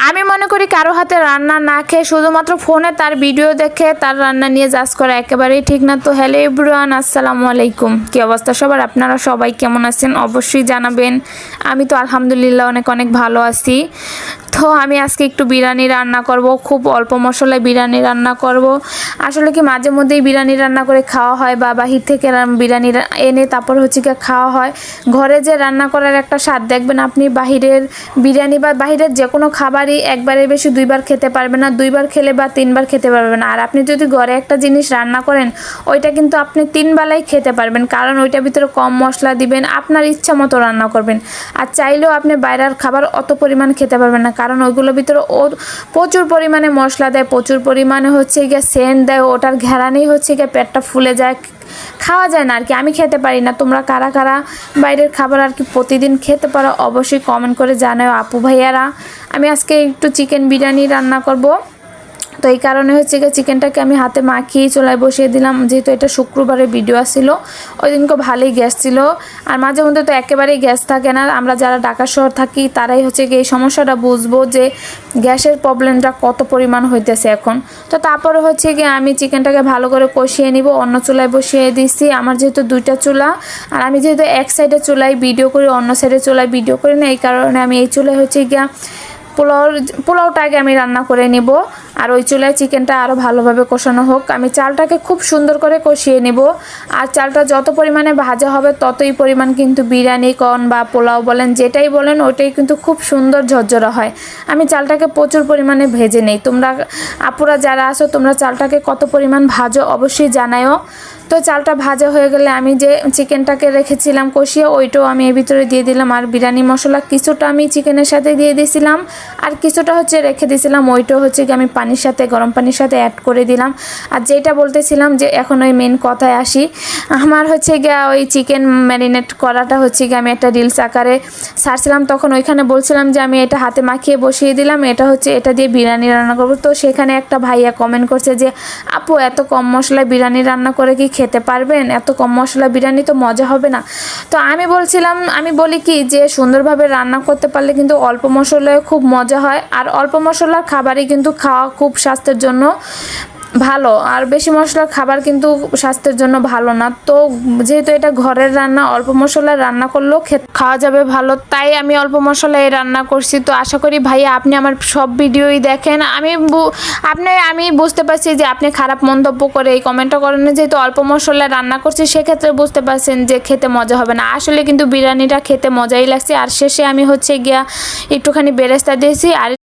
আমি মনে করি কারো হাতে রান্না না খেয়ে শুধুমাত্র ফোনে তার ভিডিও দেখে তার রান্না নিয়ে জাজ করা একেবারেই ঠিক না। তো হ্যালো এভরিওয়ান, আসসালামু আলাইকুম। কি অবস্থা সবার? আপনারা সবাই কেমন আছেন অবশ্যই জানাবেন। আমি তো আলহামদুলিল্লাহ অনেক অনেক ভালো আছি। তো আমি আজকে একটু বিরিয়ানি রান্না করব, খুব অল্প মশলায় বিরিয়ানি রান্না করব। আসলে কি মাঝে মধ্যেই বিরিয়ানি রান্না করে খাওয়া হয় বা বাহির থেকে বিরিয়ানি এনে তারপর হচ্ছে কি খাওয়া হয়। ঘরে যে রান্না করার একটা স্বাদ দেখবেন আপনি বাহিরের বিরিয়ানি বা বাহিরের যে কোনো খাবারই একবারের বেশি দুইবার খেতে পারবেন না, দুইবার খেলে বা তিনবার খেতে পারবেন না। আর আপনি যদি ঘরে একটা জিনিস রান্না করেন ওইটা কিন্তু আপনি 3 বেলাই খেতে পারবেন, কারণ ওইটার ভিতরে কম মশলা দিবেন, আপনার ইচ্ছা মতো রান্না করবেন। আর চাইলেও আপনি বাইরের খাবার অত পরিমাণ খেতে পারবেন না, কারণ ওইগুলোর ভিতরে প্রচুর পরিমাণে মশলা দেয়, প্রচুর পরিমাণে হচ্ছে গিয়ে সেন্ট দেয়, ওটার ঘেরানেই হচ্ছে গিয়ে পেটটা ফুলে যায়, খাওয়া যায় না আর কি। আমি খেতে পারি না। তোমরা কারা কারা বাইরের খাবার আর কি প্রতিদিন খেতে পারো অবশ্যই কমেন্ট করে জানাও আপু ভাইয়ারা। আমি আজকে একটু চিকেন বিরিয়ানি রান্না করব। তো এই কারণে হচ্ছে গিয়ে চিকেনটাকে আমি হাতে মাখিয়ে চুলায় বসিয়ে দিলাম, যেহেতু এটা শুক্রবারের ভিডিও ছিল। ওই দিনকে ভালোই গ্যাস ছিল, আর মাঝে মধ্যে তো একেবারেই গ্যাস থাকে না। আমরা যারা ঢাকা শহর থাকি তারাই হচ্ছে গিয়ে এই সমস্যাটা বুঝবো যে গ্যাসের প্রবলেমটা কত পরিমাণ হইতেছে এখন। তো তারপরে হচ্ছে গিয়ে আমি চিকেনটাকে ভালো করে কষিয়ে নিব, অন্য চুলায় বসিয়ে দিচ্ছি। আমার যেহেতু 2টা চুলা, আর আমি যেহেতু এক সাইডে চুলায় ভিডিও করি, অন্য সাইডে চুলায় ভিডিও করি না, এই কারণে আমি এই চুলায় হচ্ছে গিয়ে পোলাওটা আগে আমি রান্না করে নিব, আর ওই চুলায় চিকেনটা আরও ভালোভাবে কষানো হোক। আমি চালটাকে খুব সুন্দর করে কষিয়ে নেব, আর চালটা যত পরিমাণে ভাজা হবে ততই পরিমাণ কিন্তু বিরিয়ানি কন বা পোলাও বলেন যেটাই বলেন ওইটাই কিন্তু খুব সুন্দর ঝরঝরা হয়। আমি চালটাকে প্রচুর পরিমাণে ভেজে নেই। তোমরা আপুরা যারা আছো তোমরা চালটাকে কত পরিমাণ ভাজো অবশ্যই জানাও। তো চালটা ভাজা হয়ে গেলে আমি যে চিকেনটাকে রেখেছিলাম কষিয়ে ওইটাও আমি এর ভিতরে দিয়ে দিলাম, আর বিরিয়ানি মশলা কিছুটা আমি চিকেনের সাথে দিয়ে দিয়েছিলাম, আর কিছুটা হচ্ছে রেখে দিয়েছিলাম, ওইটাও হচ্ছে কি আমি পানির সাথে গরম পানির সাথে অ্যাড করে দিলাম। আর যেটা বলতেছিলাম যে এখন ওই মেন কথায় আসি, আমার হচ্ছে গিয়ে ওই চিকেন ম্যারিনেট করাটা হচ্ছে গিয়ে আমি একটা রিলস আকারে ছাড়ছিলাম, তখন ওইখানে বলছিলাম যে আমি এটা হাতে মাখিয়ে বসিয়ে দিলাম, এটা হচ্ছে এটা দিয়ে বিরিয়ানি রান্না করবো। তো সেখানে একটা ভাইয়া কমেন্ট করছে যে আপু এত কম মশলায় বিরিয়ানি রান্না করে কি খেতে পারবেন? এত কম মশলা বিরিয়ানি তো মজা হবে না। তো আমি বলি কি যে সুন্দরভাবে রান্না করতে পারলে কিন্তু অল্প মশলায় খুব মজা হয়, আর অল্প মশলার খাবারই কিন্তু খাওয়া খুব স্বাস্থ্যের জন্য ভালো, আর বেশি মশলার খাবার কিন্তু স্বাস্থ্যের জন্য ভালো না। তো যেহেতু এটা ঘরের রান্না, অল্প মশলায় রান্না করলেও খাওয়া যাবে ভালো, তাই আমি অল্প মশলায় রান্না করছি। তো আশা করি ভাইয়া আপনি আমার সব ভিডিওই দেখেন। আমি বুঝতে পারছি যে আপনি খারাপ মন্তব্য করে এই কমেন্টটা করেন, যেহেতু অল্প মশলায় রান্না করছি সেক্ষেত্রে বুঝতে পারছেন যে খেতে মজা হবে না। আসলে কিন্তু বিরিয়ানিটা খেতে মজাই লাগছে। আর শেষে আমি হচ্ছে গিয়া একটুখানি বেরেস্তা দিয়েছি, আর